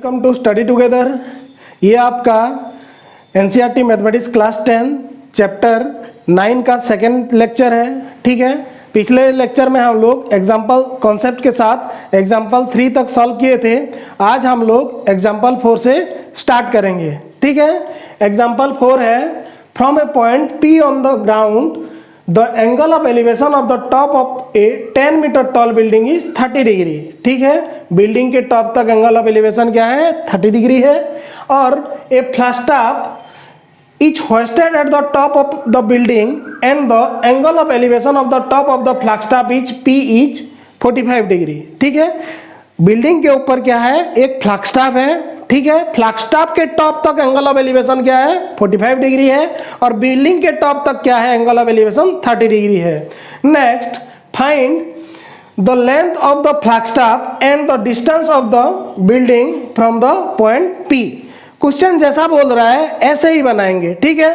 Welcome to study together. ये आपका NCERT mathematics class 10 chapter 9 का सेकंड लेक्चर है। ठीक है, पिछले लेक्चर में हम लोग एग्जाम्पल कॉन्सेप्ट के साथ एग्जाम्पल 3 तक सॉल्व किए थे। आज हम लोग एग्जाम्पल 4 से स्टार्ट करेंगे। ठीक है, एग्जाम्पल 4 है from a point P on the ground the angle of elevation of the top of a 10 metre tall building is 30 degree. ठीक है, बिल्डिंग के टॉप तक एंगल ऑफ एलिवेशन क्या है, 30 डिग्री है। और a flagstaff is hosted at the top of the building and the angle of elevation of the top of the flagstaff is P is 45 degree. ठीक है, building के ऊपर क्या है, एक फ्लैगस्टॉप है। ठीक है, फ्लैगस्टॉप के टॉप तक एंगल ऑफ एलिवेशन क्या है, 45 डिग्री है। और बिल्डिंग के टॉप तक क्या है, एंगल ऑफ एलिवेशन 30 डिग्री है। Next, find the length of the flagstaff and the distance of the building from the point P। Question जैसा बोल रहा है ऐसे ही बनाएंगे। ठीक है,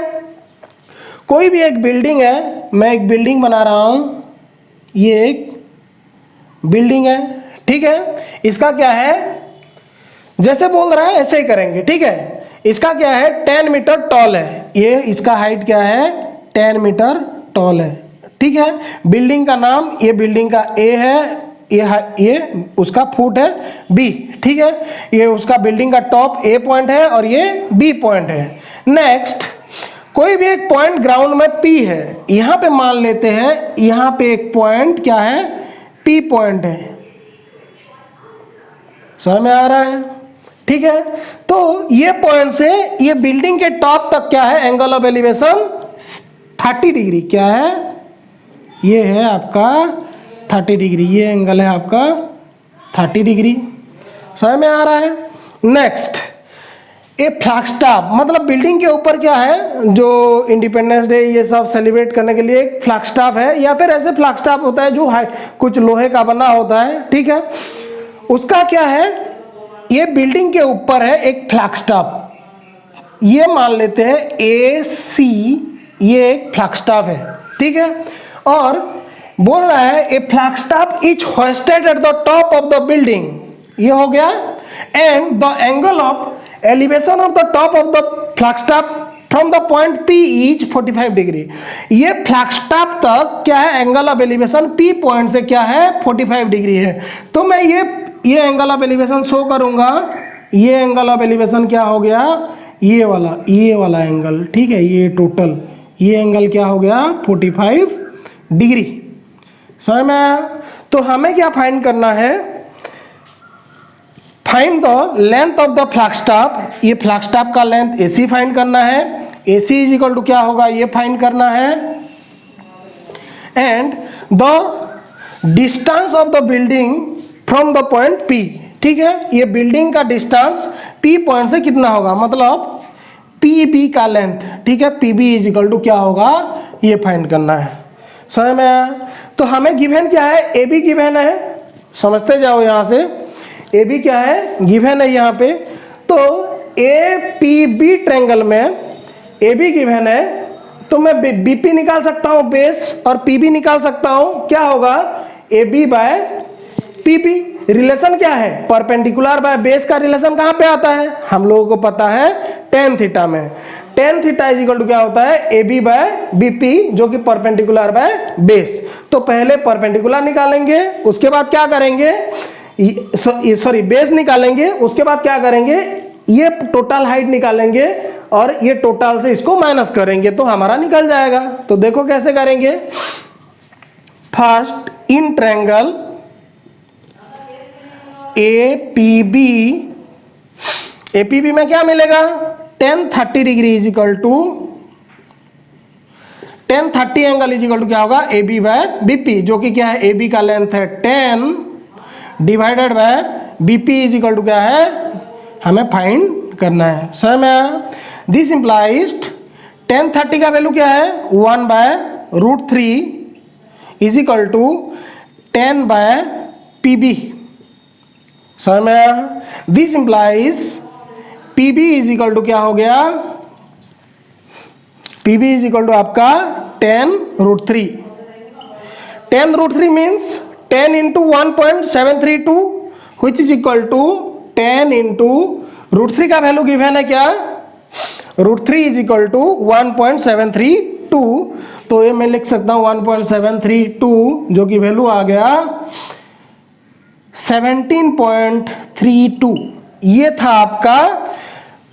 कोई भी एक बिल्डिंग है, मैं एक बिल्डिंग बना रहा हूं, ये एक बिल्डिंग है। ठीक है, इसका क्या है, जैसे बोल रहा है ऐसे ही करेंगे। ठीक है, इसका क्या है, 10 मीटर टॉल है। ये इसका हाइट क्या है, 10 मीटर टॉल है। ठीक है, बिल्डिंग का नाम, ये बिल्डिंग का A है, ये उसका फुट है B। ठीक है, ये उसका बिल्डिंग का टॉप A पॉइंट है और ये B पॉइंट है। नेक्स्ट, कोई भी एक पॉइंट ग्राउंड में P है, यहां पे मान लेते हैं यहां पे एक पॉइंट क्या है, P पॉइंट है। समझ में आ रहा है? ठीक है, तो ये पॉइंट से ये बिल्डिंग के टॉप तक क्या है, एंगल ऑफ एलिवेशन 30 डिग्री। क्या है, ये है आपका 30 डिग्री, ये एंगल है आपका 30 डिग्री। समझ में आ रहा है? नेक्स्ट, ये फ्लैगस्टॉप मतलब बिल्डिंग के ऊपर क्या है, जो इंडिपेंडेंस डे ये सब सेलिब्रेट करने के लिए एक फ्लैगस्टॉप है, या फिर ऐसे फ्लैगस्टॉप होता है जो कुछ लोहे का बना होता है। ठीक है, उसका क्या है, ये बिल्डिंग के ऊपर है एक फ्लैगस्टॉप, ये मान लेते हैं AC, ये एक फ्लैगस्टॉप है। ठीक है, और बोल रहा है a flagstaff is hosted at the top of the building, ये हो गया। And the angle of elevation of the top of the flagstaff from the point P is 45 degree. ये फ्लैगस्टॉप तक क्या है, angle of elevation P point से क्या है, 45 डिग्री है। तो मैं ये एंगल ऑफ एलिवेशन शो करूंगा। ये एंगल ऑफ एलिवेशन क्या हो गया, ये वाला एंगल। ठीक है, ये टोटल ये एंगल क्या हो गया, 45 डिग्री। समझ में आया? तो हमें क्या फाइंड करना है, find the length of the flagstaff. ये फ्लैगस्टॉप का लेंथ AC फाइंड करना है। AC इज इक्वल टू क्या होगा, ये फाइंड करना है। And the distance of the building from the point P। ठीक है, ये बिल्डिंग का डिस्टेंस P पॉइंट से कितना होगा, मतलब PB का लेंथ। ठीक है, PB इज इक्वल टू क्या होगा, ये फाइंड करना है। समझ में आया? तो हमें गिवन क्या है, AB गिवन है, समझते जाओ। यहां से AB क्या है, गिवन है यहाँ पे। तो APB ट्रायंगल में AB गिवन है, तो मैं BP निकाल सकता हूँ बेस, और PB निकाल सकता हूँ। क्या होगा, AB बाय PB। रिलेशन क्या है, परपेंडिकुलर बाय बेस का रिलेशन कहां पे आता है, हम लोगों को पता है tan थीटा में। tan theta is equal to क्या होता है, AB बाय BP, जो कि परपेंडिकुलर बाय बेस। तो पहले परपेंडिकुलर निकालेंगे, उसके बाद क्या करेंगे, सॉरी बेस निकालेंगे, उसके बाद क्या करेंगे, ये टोटल हाइट निकालेंगे और ये टोटल से इसको माइनस करेंगे, तो हमारा निकल जाएगा। तो देखो कैसे करेंगे। फर्स्ट, इन ट्रायंगल APB में क्या मिलेगा, tan 30 degree is equal to tan 30 angle is equal to क्या होगा, AB बाय BP, जो कि क्या है, AB का लेंथ है 10 divided by BP is equal to क्या है, हमें फाइंड करना है। समझ में आया? दिस इंप्लाइज tan 30 का वैल्यू क्या है, 1/√3 is equal to 10 by PB। समझ में आया? This implies PB is equal to क्या हो गया, PB इज इक्वल टू आपका 10√3। 10√3 means 10 into 1.732 which is equal to 10 into √3 का वैल्यू गिवन है क्या, √3 इज इक्वल टू 1.732, तो ये मैं लिख सकता हूं 1.732, जो कि वैल्यू आ गया 17.32। ये था आपका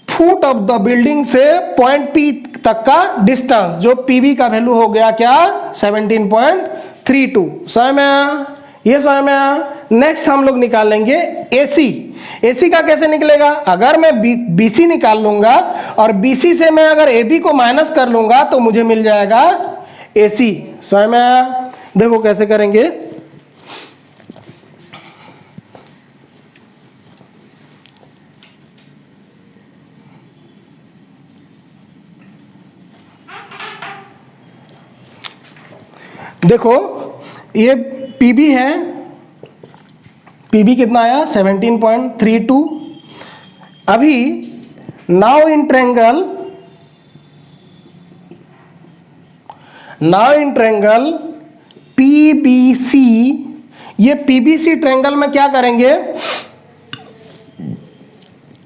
फुट ऑफ द बिल्डिंग से पॉइंट पी तक का डिस्टेंस, जो पीबी का वैल्यू हो गया क्या 17.32। समझ में आया, ये समझ में आया। नेक्स्ट हम लोग निकालेंगे एसी। एसी का कैसे निकलेगा, अगर मैं बीसी निकाल लूंगा और बीसी से मैं अगर एबी को माइनस कर लूंगा तो मुझे मिल जाएगा एसी। समझ में आया, देखो कैसे करेंगे। देखो ये पीबी है, पीबी कितना आया 17.32। अभी नाउ इन ट्रायंगल पीबीसी, ये पीबीसी ट्रायंगल में क्या करेंगे,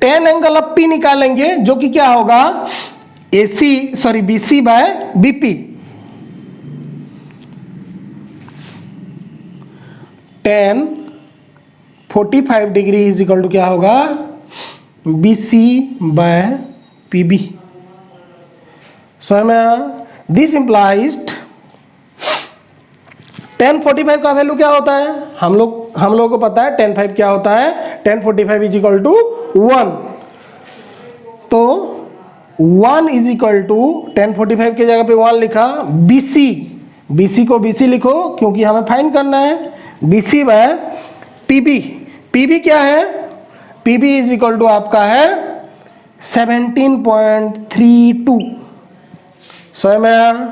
टेन एंगल ऑफ पी निकालेंगे, जो कि क्या होगा BC by BP. 1045 degree is equal to क्या होगा BC बाय PB। समझ में, दिस इंप्लाइज्ड 1045 का वैल्यू क्या होता है, हम लोगों को पता है 10/5 क्या होता है, 1045 इज इक्वल टू 1। तो 1 इज इक्वल टू 1045 की जगह पे 1 लिखा, BC को BC लिखो क्योंकि हमें फाइंड करना है, BC बाय PB। PB क्या है, PB इज इक्वल टू आपका है 17.32। समझ में,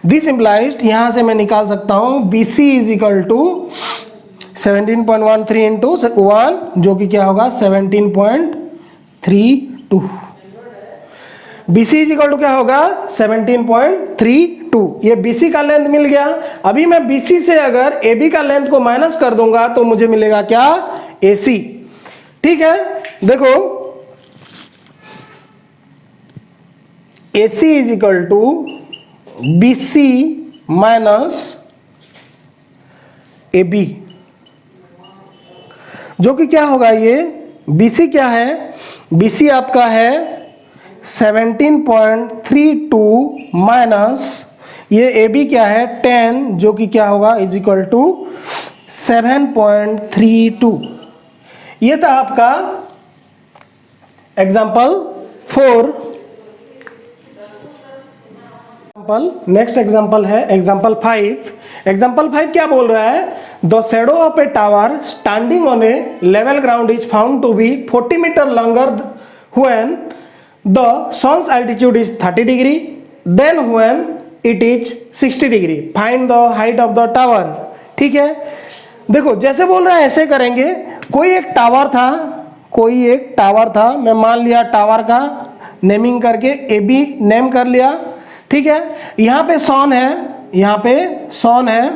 दिस इंप्लाइज्ड यहां से मैं निकाल सकता हूं BC is equal to 17.13 into 1, जो कि क्या होगा 17.32। BC इज इक्वल टू क्या होगा 17.32। ये BC का लेंथ मिल गया। अभी मैं BC से अगर AB का लेंथ को माइनस कर दूंगा तो मुझे मिलेगा क्या AC। ठीक है, देखो AC is equal to BC minus AB, जो कि क्या होगा, ये BC क्या है, BC आपका है 17.32 माइनस ये AB क्या है 10, जो कि क्या होगा इज इक्वल टू 7.32। ये था आपका एग्जाम्पल 4। नेक्स्ट एग्जाम्पल है एग्जाम्पल 5। एग्जाम्पल 5 क्या बोल रहा है, the shadow of a tower standing on a level ground is found to be 40 metre longer when the sun's altitude is 30 degree, then when it is 60 degree, find the height of the tower। ठीक है, देखो जैसे बोल रहा है ऐसे करेंगे। कोई एक टावर था, मैं मान लिया टावर का नेमिंग करके AB नेम कर लिया। ठीक है, यहाँ पे सन है,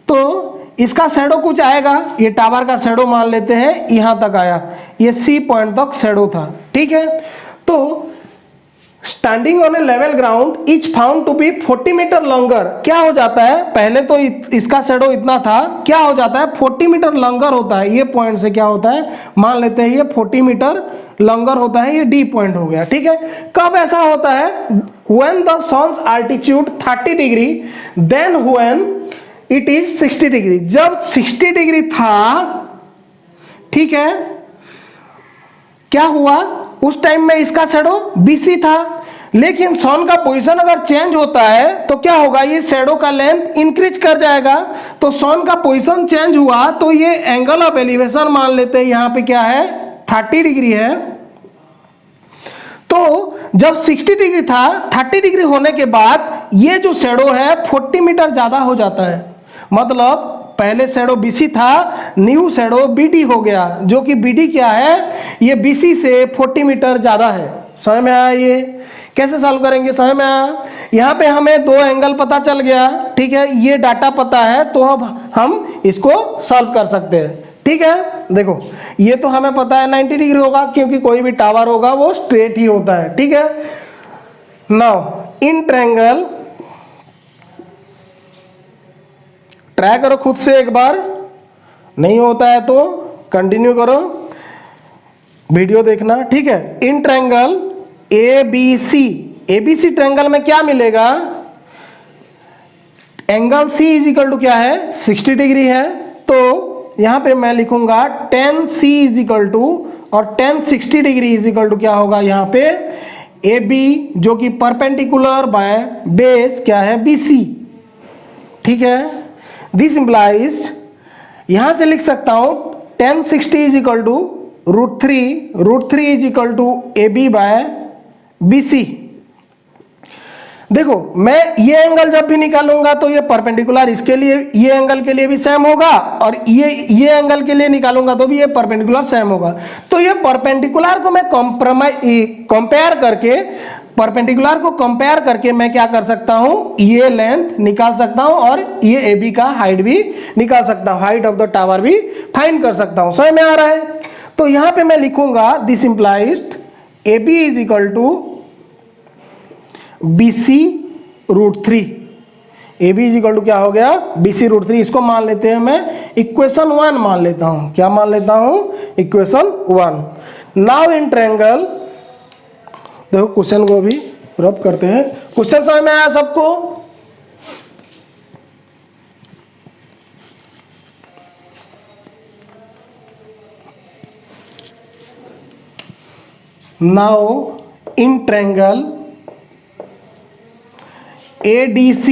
तो इसका शैडो कुछ आएगा, ये टावर का शैडो मान लेते हैं यहाँ तक आया, ये C पॉइंट तक शैडो था। ठीक है, तो standing on a level ground is found to be 40 metre longer. क्या हो जाता है, पहले तो इसका शैडो इतना था, क्या हो जाता है 40 मीटर लॉन्गर होता है। ये पॉइंट से क्या होता है, मान लेते हैं ये 40 मीटर लॉन्गर होता है, ये D पॉइंट हो गया। ठीक है, कब ऐसा होता है, when the sun's altitude 30 degree, then when it is 60 degree. जब 60 डिग्री था, ठीक है, क्या हुआ उस टाइम में इसका शैडो BC था, लेकिन सन का पोजीशन अगर चेंज होता है तो क्या होगा, ये शैडो का लेंथ इंक्रीज कर जाएगा। तो सन का पोजीशन चेंज हुआ तो ये एंगल ऑफ एलिवेशन मान लेते हैं, यहां पे क्या है 30 डिग्री है। तो जब 60 डिग्री था, 30 डिग्री होने के बाद ये जो शैडो है 40 मीटर ज्यादा हो जाता है। मतलब पहले शैडो BC था, न्यू शैडो BD हो गया, जो कि BD क्या है, ये BC से 40 मीटर ज्यादा है। समझ में आया, ये कैसे सॉल्व करेंगे, समझ में आया। यहाँ पे हमें दो एंगल पता चल गया। ठीक है, ये डाटा पता है तो अब हम इसको सॉल्व कर सकते हैं। ठीक है, देखो ये तो हमें पता है 90 डिग्री होगा, क्योंकि कोई भी टावर होगा वो स्ट्रेट ही होता है, ठीक है। नाउ इन ट्रायंगल, ट्राई करो खुद से एक बार, नहीं होता है तो कंटिन्यू करो वीडियो देखना, ठीक है। इन ट्रायंगल ABC ट्रायंगल में क्या मिलेगा, angle C is equal to क्या है 60 डिग्री है, तो यहां पे मैं लिखूंगा tan C is equal to, और tan 60 degree is equal to क्या होगा यहां पे AB जो कि परपेंडिकुलर बाय बेस क्या है BC, ठीक है। दिस इंप्लाइज, यहां से लिख सकता हूं tan 60 is equal to √3 is equal to AB by BC। देखो मैं ये एंगल जब भी निकालूंगा तो ये परपेंडिकुलर इसके लिए, ये एंगल के लिए भी सेम होगा, और ये एंगल के लिए निकालूंगा तो भी ये परपेंडिकुलर सेम होगा। तो ये परपेंडिकुलर को मैं परपेंडिकुलर को कंपेयर करके मैं क्या कर सकता हूं, ये लेंथ निकाल सकता हूं और ये AB का हाइट भी निकाल सकता हूं, हाइट ऑफ द टावर भी फाइंड कर सकता हूं। समझ में आ रहा है? तो यहां पे मैं लिखूंगा this implies AB is equal to BC √3। AB is equal to क्या हो गया BC √3। इसको मान लेते हैं, मैं इक्वेशन 1 मान लेता हूं। क्या मान लेता हूं? इक्वेशन 1। नाउ इन ट्रायंगल, देखो क्वेश्चन को भी रब करते हैं। क्वेश्चन समझ में आया सबको? Now in triangle ADB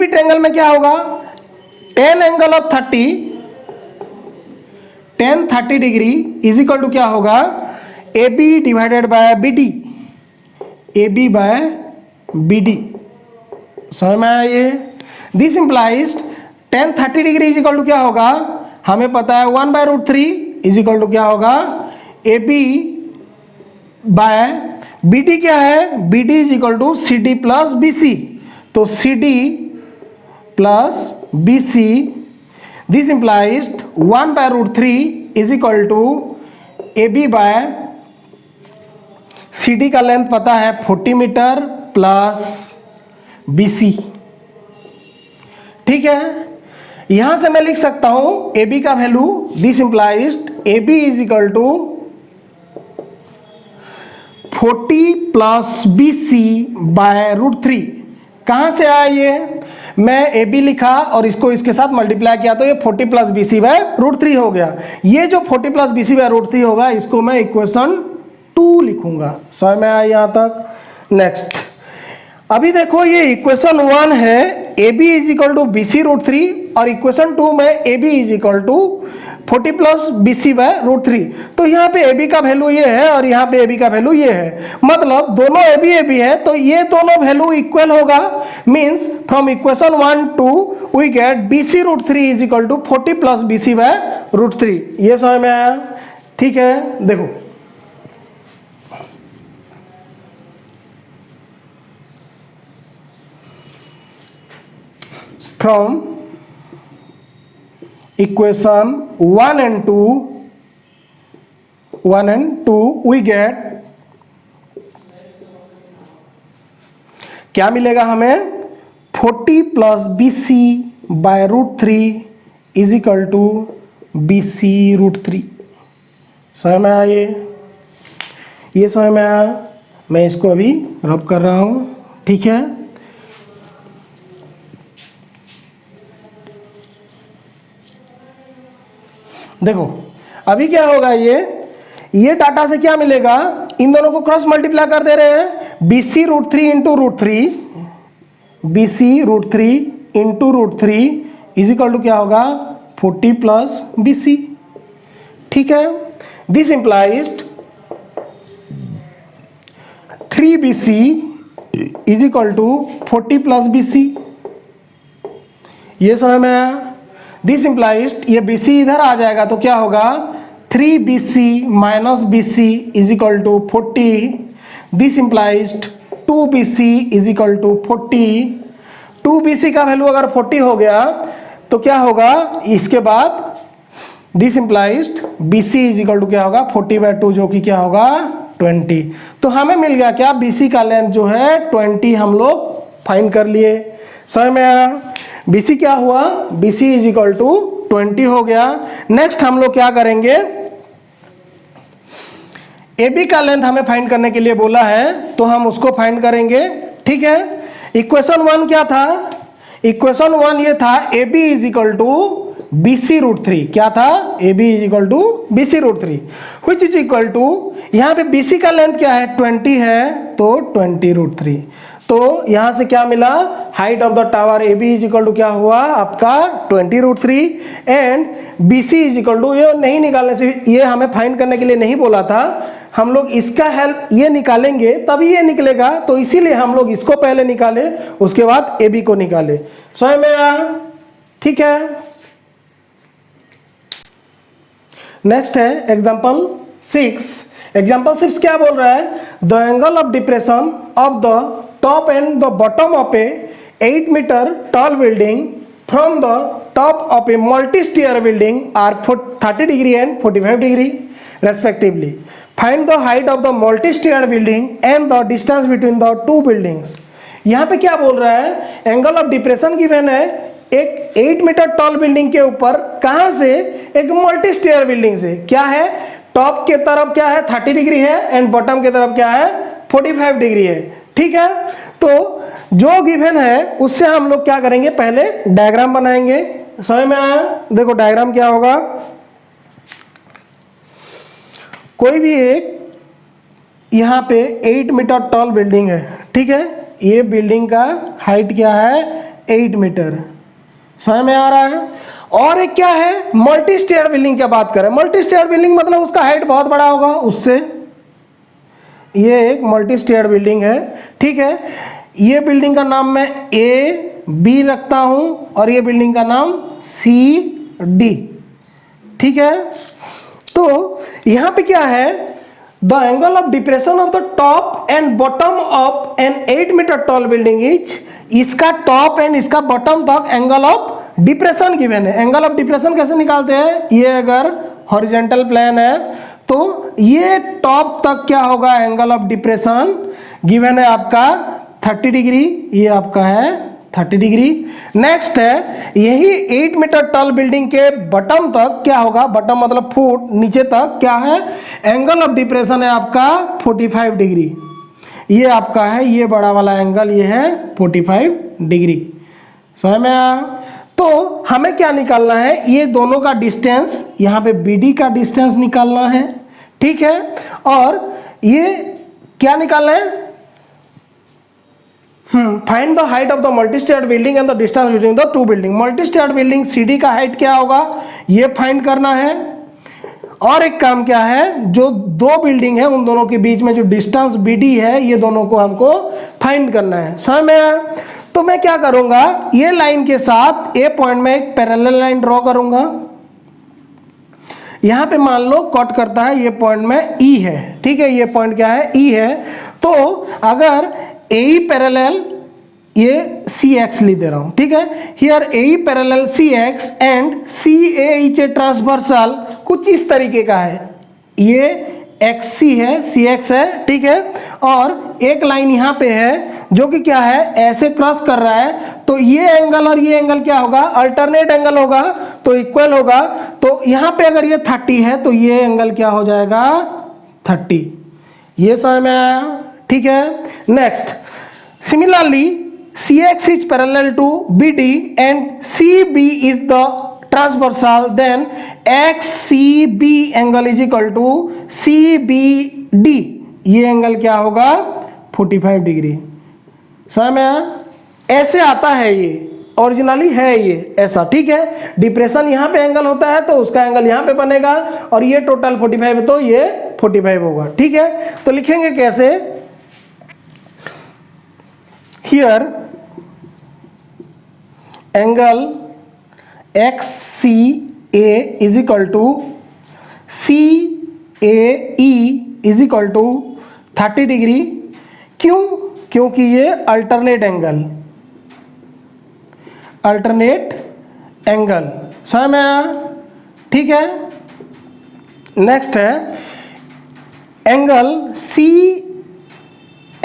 triangle में क्या होगा, tan angle of 30 degree is equal to क्या होगा AB डिवाइडेड बाय BD समझ में आया ये? This implies tan 30 degree is equal to क्या होगा, हमें पता है 1/√3 इज इक्वल टू क्या होगा AB बाय BD क्या है, BD is equal to CD plus BC। तो CD plus BC, this implies 1/√3 is equal to AB by CD का लेंथ पता है 40 मीटर प्लस BC, ठीक है। यहां से मैं लिख सकता हूं AB का value, this implies AB is equal to 40 plus BC by √3। कहां से आया ये? मैं AB लिखा और इसको इसके साथ मल्टीप्लाई किया तो ये 40 प्लस BC बाय √3 हो गया। ये जो 40 प्लस BC बाय √3 होगा इसको मैं इक्वेशन 2 लिखूंगा। समझ में आया यहां तक? नेक्स्ट, अभी देखो ये इक्वेशन 1 है AB is equal to BC √3, और इक्वेशन 2 में AB is equal to 40 plus BC by √3। तो यहाँ पे AB का वैल्यू ये है और यहाँ पे AB का वैल्यू ये है, मतलब दोनों AB है, तो ये दोनों वैल्यू इक्वल होगा। Means from equation 1 2 we get BC √3 is equal to 40 plus BC by √3। ये समझ में आया? ठीक है, देखो from equation 1 and 2 we get क्या मिलेगा हमें? 40 plus BC by √3 is equal to BC √3। समझ में आया ये समझ में आया? मैं इसको अभी रब कर रहा हूं, ठीक है। देखो अभी क्या होगा, ये डाटा से क्या मिलेगा, इन दोनों को क्रॉस मल्टीप्लाई कर दे रहे हैं। BC √3 into √3, BC √3 into √3 is equal to क्या होगा 40 प्लस BC, ठीक है। This implies 3BC is equal to 40 plus BC। ये समझ में आया? दिस इंप्लाइज ये BC इधर आ जाएगा तो क्या होगा 3BC minus BC is equal to 40। This implies 2BC is equal to 40। 2BC का वैल्यू अगर 40 हो गया तो क्या होगा, इसके बाद this implies BC is equal to क्या होगा 40/2, जो कि क्या होगा 20। तो हमें मिल गया क्या, BC का लेंथ जो है 20 हम लोग फाइंड कर लिए। समझ में आया। BC क्या हुआ, BC इज इक्वल टू 20 हो गया। नेक्स्ट हम लोग क्या करेंगे, AB का लेंथ हमें फाइंड करने के लिए बोला है, तो हम उसको फाइंड करेंगे। ठीक है, इक्वेशन 1 क्या था, इक्वेशन 1 ये था AB is equal to BC√3। क्या था, AB is equal to BC√3 which is equal to, यहाँ पे BC का लेंथ क्या है 20 है, तो 20√3। तो यहां से क्या मिला, height of the tower AB is equal to क्या हुआ आपका 20√3 and BC is equal to, ये नहीं निकालने से, ये हमें फाइंड करने के लिए नहीं बोला था, हम लोग इसका हेल्प ये निकालेंगे तभी ये निकलेगा, तो इसीलिए हम लोग इसको पहले निकाले उसके बाद AB को निकाले। समझ में आया। ठीक है, नेक्स्ट है एग्जांपल 6। एग्जांपल 6 क्या बोल रहा है, the angle of depression of the top and the bottom of a 8 metre tall building from the top of a multi stair building are 30 degree and 45 degree respectively. Find the height of the multi stair building and the distance between the two buildings. यहाँ पे क्या बोल रहा है, angle of depression given है एक 8 metre tall building के ऊपर, कहां से, एक मल्टी स्टेयर बिल्डिंग से। क्या है, टॉप के तरफ क्या है 30 डिग्री है एंड बॉटम के तरफ क्या है 45 डिग्री है। ठीक है, तो जो गिवन है उससे हम लोग क्या करेंगे, पहले डायग्राम बनाएंगे। समझ में आया। देखो डायग्राम क्या होगा, कोई भी एक यहां पे 8 मीटर टॉल बिल्डिंग है। ठीक है, ये बिल्डिंग का हाइट क्या है 8 मीटर। समझ में आ रहा है। और एक क्या है, मल्टी स्टेयर बिल्डिंग की बात करें, मल्टी स्टेयर बिल्डिंग मतलब उसका हाइट बहुत बड़ा होगा उससे, ये एक मल्टी स्टेयर बिल्डिंग है। ठीक है, ये बिल्डिंग का नाम मैं AB रखता हूं और ये बिल्डिंग का नाम CD। ठीक है, तो यहां पे क्या है, the angle of depression of the top and bottom of an 8 metre tall building is, इसका टॉप एंड इसका बॉटम तक एंगल ऑफ डिप्रेशन गिवन है। एंगल ऑफ डिप्रेशन कैसे निकालते हैं, ये अगर हॉरिजॉन्टल प्लेन है तो ये टॉप तक क्या होगा, एंगल ऑफ डिप्रेशन गिवन है आपका 30 डिग्री, ये आपका है 30 डिग्री। नेक्स्ट है यही 8 मीटर टॉल बिल्डिंग के बॉटम तक क्या होगा, बॉटम मतलब फुट नीचे तक क्या है, एंगल ऑफ डिप्रेशन है आपका 45 डिग्री। ये आपका है, ये बड़ा वाला एंगल ये है 45 डिग्री। समझ में आया। तो हमें क्या निकालना है, ये दोनों का डिस्टेंस, यहाँ पे BD का डिस्टेंस निकालना है। ठीक है, और ये क्या निकालना है, find the height of the multi stared building and the distance between the to building. Multi stared building CD का हाइट क्या होगा, ये फाइंड करना है। और एक काम क्या है, जो दो बिल्डिंग है उन दोनों के बीच में जो डिस्टेंस BD है, ये दोनों को हमको फाइंड करना है। समझ में आया। तो मैं क्या करूंगा, ये लाइन के साथ A पॉइंट में एक पैरेलल लाइन ड्रॉ करूंगा। यहां पे मान लो कट करता है, ये पॉइंट में E है। ठीक है, ये पॉइंट क्या है E है। तो अगर AE पैरेलल, ये CX लिख दे रहा हूं। ठीक है, here AE parallel CX and CAH transversal कुछ इस तरीके का है, ये XC है CX है। ठीक है, और एक लाइन यहाँ पे है जो कि क्या है ऐसे क्रॉस कर रहा है, तो ये एंगल और ये एंगल क्या होगा, अल्टरनेट एंगल होगा, तो इक्वल होगा। तो यहाँ पे अगर ये 30 है तो ये एंगल क्या हो जाएगा 30। ये समझ में आया। ठीक है, next similarly CX is parallel to BD and CB is the transversal, then XCB angle is equal to CBD। ये एंगल क्या होगा 45 डिग्री। समझ में आया। ऐसे आता है, ये ओरिजिनली है ये ऐसा। ठीक है, डिप्रेशन यहाँ पे एंगल होता है तो उसका एंगल यहाँ पे बनेगा, और ये टोटल 45 है तो ये 45 होगा। ठीक है, तो लिखेंगे कैसे, here angle XCA is equal to CAE is equal to 30 degree. क्यों, क्योंकि ये अल्टरनेट एंगल, अल्टरनेट एंगल। समझ में आया? ठीक है। नेक्स्ट है angle C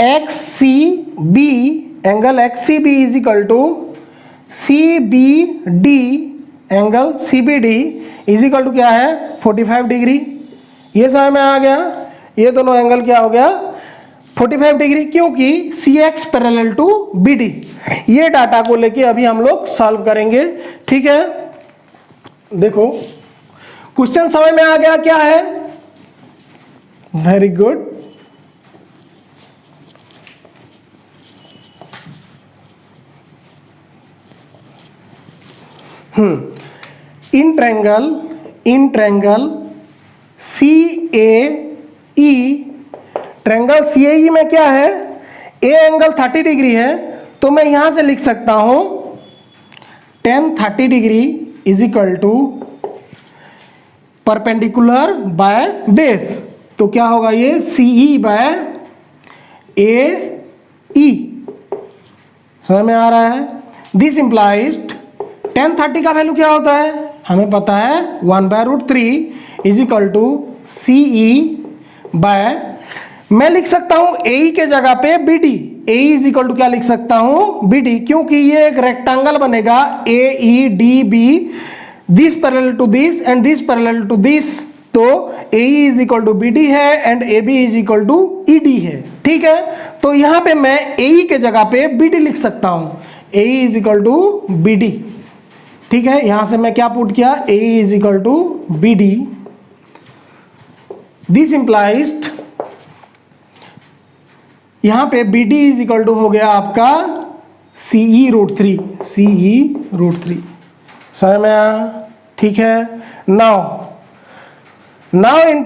X C B, angle X C B is equal to C B D, angle C B D is equal to क्या है 45 डिग्री। ये समझ में आ गया? ये दोनों एंगल क्या हो गया 45 डिग्री, क्योंकि C X parallel to B D. ये डाटा को लेके अभी हम लोग सॉल्व करेंगे। ठीक है, देखो क्वेश्चन समझ में आ गया क्या है? Very good. In triangle C A E, triangle C A E में क्या है, ए एंगल 30 डिग्री है, तो मैं यहां से लिख सकता हूं tan 30 degree is equal to perpendicular by base. तो क्या होगा ये सी ई बाय ए ई। समझ में आ रहा है? दिस इंप्लाइज tan 30 का वैल्यू क्या होता है हमें पता है 1/√3 is equal to C E by, मैं लिख सकता हूं ए के जगह पे B D. A is equal to क्या लिख सकता हूं बी डी, क्योंकि ये एक रेक्टेंगल बनेगा A E D B, this parallel to this and this parallel to this, तो A is equal to B D है and A B is equal to E D है। ठीक है, तो यहां पे मैं ए के जगह पे बी डी लिख सकता हूं, A is equal to B D. ठीक है, यहां से मैं क्या पुट किया A is equal to B D. This implies यहां पे B D is equal to हो गया आपका CE√3, CE√3। समझ में आया? ठीक है, नाउ इन